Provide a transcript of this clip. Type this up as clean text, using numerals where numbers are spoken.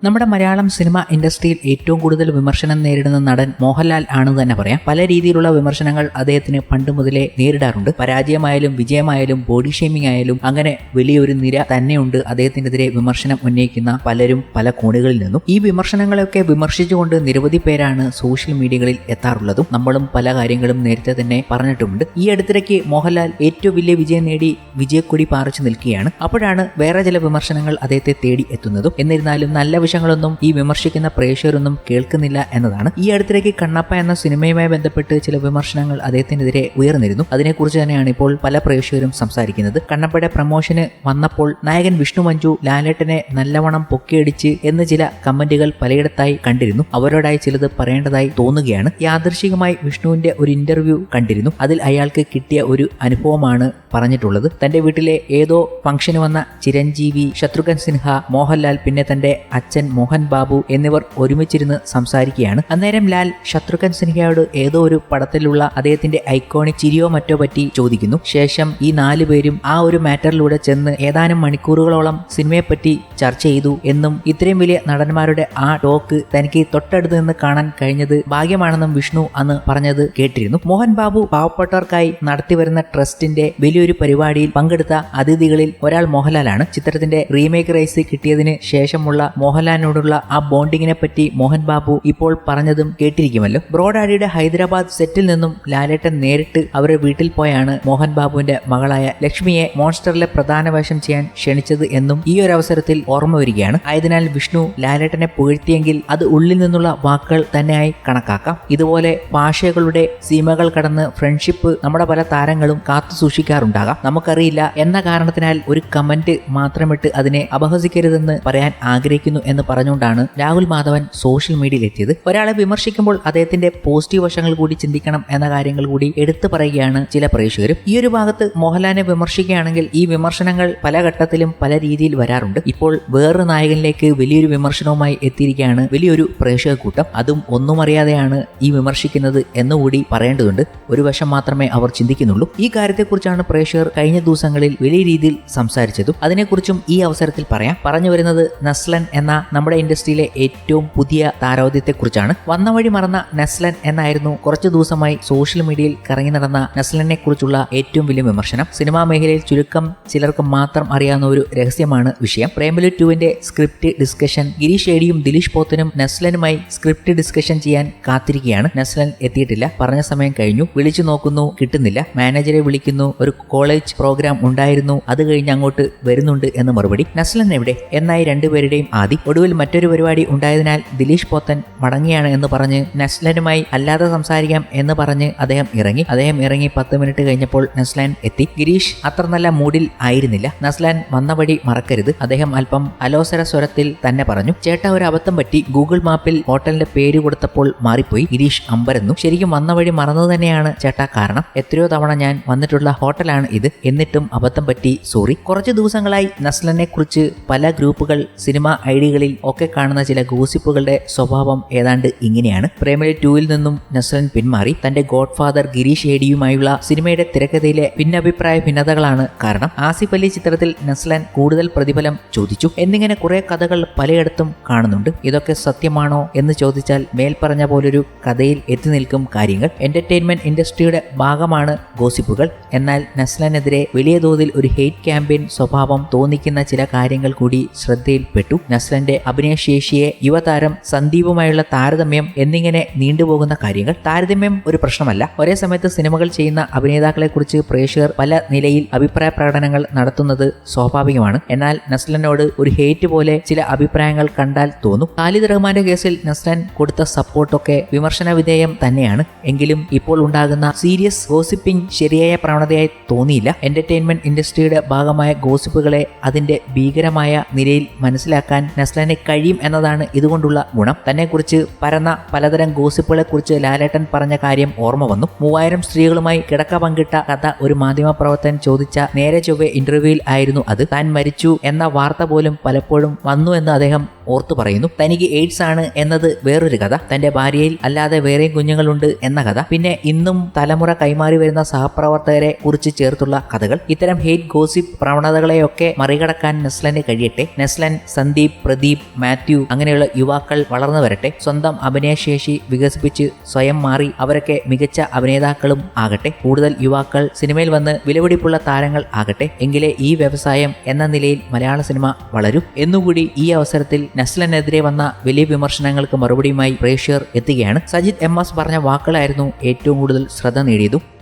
നമ്മുടെ മലയാളം സിനിമ ഇൻഡസ്ട്രിയിൽ ഏറ്റവും കൂടുതൽ വിമർശനം നേരിടുന്ന നടൻ മോഹൻലാൽ ആണെന്ന് തന്നെ പറയാം. പല രീതിയിലുള്ള വിമർശനങ്ങൾ അദ്ദേഹത്തിന് പണ്ട് മുതലേ നേരിടാറുണ്ട്. പരാജയമായാലും വിജയമായാലും ബോഡി ഷേമിംഗ് ആയാലും അങ്ങനെ വലിയൊരു നിര തന്നെയുണ്ട് അദ്ദേഹത്തിനെതിരെ വിമർശനം ഉന്നയിക്കുന്ന പലരും പല കോണുകളിൽ നിന്നും. ഈ വിമർശനങ്ങളെയൊക്കെ വിമർശിച്ചുകൊണ്ട് നിരവധി പേരാണ് സോഷ്യൽ മീഡിയകളിൽ എത്താറുള്ളതും. നമ്മളും പല കാര്യങ്ങളും നേരത്തെ തന്നെ പറഞ്ഞിട്ടുമുണ്ട്. ഈ അടുത്തിടയ്ക്ക് മോഹൻലാൽ ഏറ്റവും വലിയ വിജയം നേടി വിജയക്കൊടി പാറിച്ചു നിൽക്കുകയാണ്. അപ്പോഴാണ് വേറെ ചില വിമർശനങ്ങൾ അദ്ദേഹത്തെ തേടി എത്തുന്നതും. എന്നിരുന്നാലും നല്ല വിഷയങ്ങളൊന്നും ഈ വിമർശിക്കുന്ന പ്രേക്ഷകരൊന്നും കേൾക്കുന്നില്ല എന്നതാണ്. ഈ അടുത്തിടയ്ക്ക് കണ്ണപ്പ എന്ന സിനിമയുമായി ബന്ധപ്പെട്ട് ചില വിമർശനങ്ങൾ അദ്ദേഹത്തിനെതിരെ ഉയർന്നിരുന്നു. അതിനെക്കുറിച്ച് തന്നെയാണ് ഇപ്പോൾ പല പ്രേക്ഷകരും സംസാരിക്കുന്നത്. കണ്ണപ്പയുടെ പ്രമോഷന് വന്നപ്പോൾ നായകൻ വിഷ്ണു മഞ്ജു ലാലേട്ടനെ നല്ലവണ്ണം പൊക്കിയടിച്ച് എന്ന് ചില കമന്റുകൾ പലയിടത്തായി കണ്ടിരുന്നു. അവരോടായി ചിലത് പറയേണ്ടതായി തോന്നുകയാണ്. യാദൃശികമായി വിഷ്ണുവിന്റെ ഒരു ഇന്റർവ്യൂ കണ്ടിരുന്നു. അതിൽ അയാൾക്ക് കിട്ടിയ ഒരു അനുഭവമാണ് പറഞ്ഞിട്ടുള്ളത്. തന്റെ വീട്ടിലെ ഏതോ ഫംഗ്ഷന് വന്ന ചിരഞ്ജീവി, ശത്രുഘ്ൻ സിൻഹ, മോഹൻലാൽ, പിന്നെ തന്റെ അച്ഛൻ മോഹൻ ബാബു എന്നിവർ ഒരുമിച്ചിരുന്ന് സംസാരിക്കുകയാണ്. അന്നേരം ലാൽ ശത്രുഘ്ൻ സിൻഹയോട് ഏതോ ഒരു പടത്തിലുള്ള അദ്ദേഹത്തിന്റെ ഐക്കോണിക് ചിരിയോ മറ്റോ പറ്റി ചോദിക്കുന്നു. ശേഷം ഈ 4 പേരും ആ ഒരു മാറ്ററിലൂടെ ചെന്ന് ഏതാനും മണിക്കൂറുകളോളം സിനിമയെപ്പറ്റി ചർച്ച ചെയ്തു എന്നും ഇത്രയും വലിയ നടന്മാരുടെ ആ ടോക്ക് തനിക്ക് തൊട്ടടുത്ത് നിന്ന് കാണാൻ കഴിഞ്ഞത് ഭാഗ്യമാണെന്നും വിഷ്ണു അന്ന് പറഞ്ഞത് കേട്ടിരുന്നു. മോഹൻ ബാബു പാവപ്പെട്ടവർക്കായി നടത്തിവരുന്ന ട്രസ്റ്റിന്റെ വലിയൊരു പരിപാടിയിൽ പങ്കെടുത്ത അതിഥികളിൽ ഒരാൾ മോഹൻലാലാണ്. ചിത്രത്തിന്റെ റീമേക്ക് റൈസ് കിട്ടിയതിന് ശേഷമുള്ള മോഹൻലാലിനോടുള്ള ആ ബോണ്ടിങ്ങിനെ പറ്റി മോഹൻ ബാബു ഇപ്പോൾ പറഞ്ഞതും കേട്ടിരിക്കുമല്ലോ. ബ്രോഡാഡിയുടെ ഹൈദരാബാദ് സെറ്റിൽ നിന്നും ലാലേട്ടൻ നേരിട്ട് അവരുടെ വീട്ടിൽ പോയാണ് മോഹൻ ബാബുവിന്റെ മകളായ ലക്ഷ്മിയെ മോൺസ്റ്ററിലെ പ്രധാന വേഷം ചെയ്യാൻ ക്ഷണിച്ചത് എന്നും ഈ ഒരു അവസരത്തിൽ ഓർമ്മ വരികയാണ്. ആയതിനാൽ വിഷ്ണു ലാലേട്ടനെ പുകഴ്ത്തിയെങ്കിൽ അത് ഉള്ളിൽ നിന്നുള്ള വാക്കുകൾ തന്നെയായി കണക്കാക്കാം. ഇതുപോലെ ഭാഷകളുടെ സീമകൾ കടന്ന് ഫ്രണ്ട്ഷിപ്പ് നമ്മുടെ പല താരങ്ങളും കാത്തു സൂക്ഷിക്കാറുണ്ടാകാം. നമുക്കറിയില്ല എന്ന കാരണത്തിനാൽ ഒരു കമന്റ് മാത്രമിട്ട് അതിനെ അപഹസിക്കരുതെന്ന് പറയാൻ ആഗ്രഹിക്കുന്നു എന്ന് പറഞ്ഞുകൊണ്ടാണ് രാഹുൽ മാധവൻ സോഷ്യൽ മീഡിയയിൽ എത്തിയത്. ഒരാളെ വിമർശിക്കുമ്പോൾ അദ്ദേഹത്തിന്റെ പോസിറ്റീവ് വശങ്ങൾ കൂടി ചിന്തിക്കണം എന്ന കാര്യങ്ങൾ കൂടി എടുത്തു പറയുകയാണ് ചില പ്രേക്ഷകരും. ഈ ഒരു ഭാഗത്ത് മോഹൻലാലിനെ വിമർശിക്കുകയാണെങ്കിൽ ഈ വിമർശനങ്ങൾ പല ഘട്ടത്തിലും പല രീതിയിൽ വരാറുണ്ട്. ഇപ്പോൾ വേറൊരു നായകനിലേക്ക് വലിയൊരു വിമർശനവുമായി എത്തിയിരിക്കുകയാണ് വലിയൊരു പ്രേക്ഷക കൂട്ടം. അതും ഒന്നും അറിയാതെയാണ് ഈ വിമർശിക്കുന്നത് എന്നുകൂടി പറയേണ്ടതുണ്ട്. ഒരു വശം മാത്രമേ അവർ ചിന്തിക്കുന്നുള്ളൂ. ഈ കാര്യത്തെക്കുറിച്ചാണ് പ്രേക്ഷകർ കഴിഞ്ഞ ദിവസങ്ങളിൽ വലിയ രീതിയിൽ സംസാരിച്ചതും. അതിനെക്കുറിച്ചും ഈ അവസരത്തിൽ പറയാം. പറഞ്ഞു വരുന്നത് നസ്ലൻ എന്ന നമ്മുടെ ഇൻഡസ്ട്രിയിലെ ഏറ്റവും പുതിയ താരോദ്യത്തെക്കുറിച്ചാണ്. വന്ന വഴി മറന്ന നസ്ലൻ എന്നായിരുന്നു കുറച്ചു ദിവസമായി സോഷ്യൽ മീഡിയയിൽ കറങ്ങി നടന്ന നസ്ലനെ കുറിച്ചുള്ള ഏറ്റവും വലിയ വിമർശനം. സിനിമാ മേഖലയിൽ ചുരുക്കം ചിലർക്ക് മാത്രം അറിയാവുന്ന ഒരു രഹസ്യമാണ് വിഷയം. പ്രേമലു 2ന്റെ സ്ക്രിപ്റ്റ് ഡിസ്കഷൻ ഗിരീഷ് ഏടിയും ദിലീഷ് പോത്തനും നസ്ലനുമായി സ്ക്രിപ്റ്റ് ഡിസ്കഷൻ ചെയ്യാൻ കാത്തിരിക്കുകയാണ്. നസ്ലൻ എത്തിയിട്ടില്ല. പറഞ്ഞ സമയം കഴിഞ്ഞു. വിളിച്ചു നോക്കുന്നു, കിട്ടുന്നില്ല. മാനേജറെ വിളിക്കുന്നു. ഒരു കോളേജ് പ്രോഗ്രാം ഉണ്ടായിരുന്നു, അത് കഴിഞ്ഞ് അങ്ങോട്ട് വരുന്നുണ്ട് എന്ന് മറുപടി. നസ്ലൻ എവിടെ എന്നായി രണ്ടുപേരുടെയും ആദി. ഒടുവിൽ മറ്റൊരു പരിപാടി ഉണ്ടായതിനാൽ ദിലീഷ് പോത്തൻ മടങ്ങിയാണ് എന്ന് പറഞ്ഞ് നസ്ലനുമായി അല്ലാതെ സംസാരിക്കാം എന്ന് പറഞ്ഞ് അദ്ദേഹം ഇറങ്ങി. 10 മിനിറ്റ് കഴിഞ്ഞപ്പോൾ നസ്ലാൻ എത്തി. ഗിരീഷ് അത്ര നല്ല മൂഡിൽ ആയിരുന്നില്ല. നസ്ലാൻ വന്ന വഴി മറക്കരുത്, അദ്ദേഹം അല്പം അലോസര സ്വരത്തിൽ തന്നെ പറഞ്ഞു. ചേട്ടാ, ഒരു അബദ്ധം പറ്റി. ഗൂഗിൾ മാപ്പിൽ ഹോട്ടലിന്റെ പേര് കൊടുത്തപ്പോൾ മാറിപ്പോയി. ഗിരീഷ് അമ്പരന്നു. ശരിക്കും വന്ന വഴി മറന്നു തന്നെയാണ് ചേട്ടാ കാരണം. എത്രയോ തവണ ഞാൻ വന്നിട്ടുള്ള ഹോട്ടലാണ് ഇത്, എന്നിട്ടും അബദ്ധം പറ്റി, സോറി. കുറച്ച് ദിവസങ്ങളായി നസ്ലനെ കുറിച്ച് പല ഗ്രൂപ്പുകൾ, സിനിമ ഐഡികളിൽ ഒക്കെ കാണുന്ന ചില ഗോസിപ്പുകളുടെ സ്വഭാവം ഏതാണ്ട് ഇങ്ങനെയാണ്. പ്രേമലു 2ൽ നിന്നും നസ്ലൻ പിന്മാറി. തന്റെ ഗോഡ് ഫാദർ ഗിരീഷ് ഏടിയുമായുള്ള സിനിമയുടെ തിരക്കഥയിലെ ഭിന്നഭിപ്രായ ഭിന്നതകളാണ് കാരണം. ആസിഫ് അലി ചിത്രത്തിൽ നസ്ലൻ കൂടുതൽ പ്രതിഫലം ചോദിച്ചു എന്നിങ്ങനെ കുറെ കഥകൾ പലയിടത്തും കാണുന്നുണ്ട്. ഇതൊക്കെ സത്യമാണോ എന്ന് ചോദിച്ചാൽ മേൽപ്പറഞ്ഞ പോലൊരു കഥയിൽ എത്തി നിൽക്കും കാര്യങ്ങൾ. എന്റർടൈൻമെന്റ് ഇൻഡസ്ട്രിയുടെ ഭാഗമാണ് ഗോസിപ്പുകൾ. എന്നാൽ നസ്ലനെതിരെ വലിയ തോതിൽ ഒരു ഹെയ്റ്റ് ക്യാമ്പയിൻ സ്വഭാവം തോന്നിക്കുന്ന ചില കാര്യങ്ങൾ കൂടി ശ്രദ്ധയിൽപ്പെട്ടു. നസ്ലന്റെ അഭിനയശേഷിയെ യുവതാരം സന്ദീപുമായുള്ള താരതമ്യം എന്നിങ്ങനെ നീണ്ടുപോകുന്ന കാര്യങ്ങൾ. താരതമ്യം ഒരു പ്രശ്നമല്ല. ഒരേ സമയത്ത് സിനിമകൾ ചെയ്യുന്ന അഭിനേതാക്കളെ കുറിച്ച് പ്രേക്ഷകർ പല നിലയിൽ അഭിപ്രായ പ്രകടനങ്ങൾ നടത്തുന്നത് സ്വാഭാവികമാണ്. എന്നാൽ നസ്ലനോട് ഒരു ഹെയ്റ്റ് പോലെ ചില അഭിപ്രായങ്ങൾ കണ്ടാൽ തോന്നും. ഖാലിദ് റഹ്മാന്റെ കേസിൽ നസ്ലൻ കൊടുത്ത സപ്പോർട്ടൊക്കെ വിമർശന വിധേയം തന്നെയാണ്. എങ്കിലും ഇപ്പോൾ ഉണ്ടാകുന്ന സീരിയസ് ഗോസിപ്പിംഗ് ശരിയായ പ്രവണതയായി തോന്നിയില്ല. എന്റർടൈൻമെന്റ് ഇൻഡസ്ട്രിയുടെ ഭാഗമായ ഗോസിപ്പുകളെ അതിന്റെ ഭീകരമായ നിലയിൽ മനസ്സിലാക്കാൻ നസ്ലന് കഴിയും എന്നതാണ് ഇതുകൊണ്ടുള്ള ഗുണം. തന്നെക്കുറിച്ച് പരന്ന പലതരം ഗോസിപ്പുകളെ കുറിച്ച് ലാലേട്ടൻ പറഞ്ഞ കാര്യം ഓർമ്മ വന്നു. 3000 സ്ത്രീകളുമായി കിടക്ക പങ്കിട്ട കഥ ഒരു മാധ്യമപ്രവർത്തകൻ ചോദിച്ച നേരെ ചൊവ്വെ ഇന്റർവ്യൂവിൽ ആയിരുന്നു അത്. താൻ മരിച്ചു എന്ന വാർത്ത പോലും പലപ്പോഴും വന്നു എന്ന് അദ്ദേഹം ഓർത്തു പറയുന്നു. തനിക്ക് എയ്ഡ്സ് ആണ് എന്നത് വേറൊരു കഥ. തന്റെ ഭാര്യയിൽ അല്ലാതെ വേറെയും കുഞ്ഞുങ്ങളുണ്ട് എന്ന കഥ. പിന്നെ ഇന്നും തലമുറ കൈമാറി വരുന്ന സഹപ്രവർത്തകരെ കുറിച്ച് ചേർത്തുള്ള കഥകൾ. ഇത്തരം ഹെയ്റ്റ് ഗോസിപ്പ് പ്രവണതകളെയൊക്കെ മറികടക്കാൻ നസ്ലന് കഴിയട്ടെ. നസ്ലൻ, സന്ദീപ്, പ്രദീപ് സന്ദീപ്, മാത്യു അങ്ങനെയുള്ള യുവാക്കൾ വളർന്നു വരട്ടെ. സ്വന്തം അഭിനയശേഷി വികസിപ്പിച്ച് സ്വയം മാറി അവരൊക്കെ മികച്ച അഭിനേതാക്കളും ആകട്ടെ. കൂടുതൽ യുവാക്കൾ സിനിമയിൽ വന്ന് വിലപിടിപ്പുള്ള താരങ്ങൾ ആകട്ടെ. എങ്കിലേ ഈ വ്യവസായം എന്ന നിലയിൽ മലയാള സിനിമ വളരും എന്നുകൂടി ഈ അവസരത്തിൽ നസ്ലിനെതിരെ വന്ന വലിയ വിമർശനങ്ങൾക്ക് മറുപടിയുമായി പ്രേക്ഷകർ എത്തുകയാണ്. സജിത് MS പറഞ്ഞ വാക്കുകളായിരുന്നു ഏറ്റവും കൂടുതൽ ശ്രദ്ധ നേടിയതും.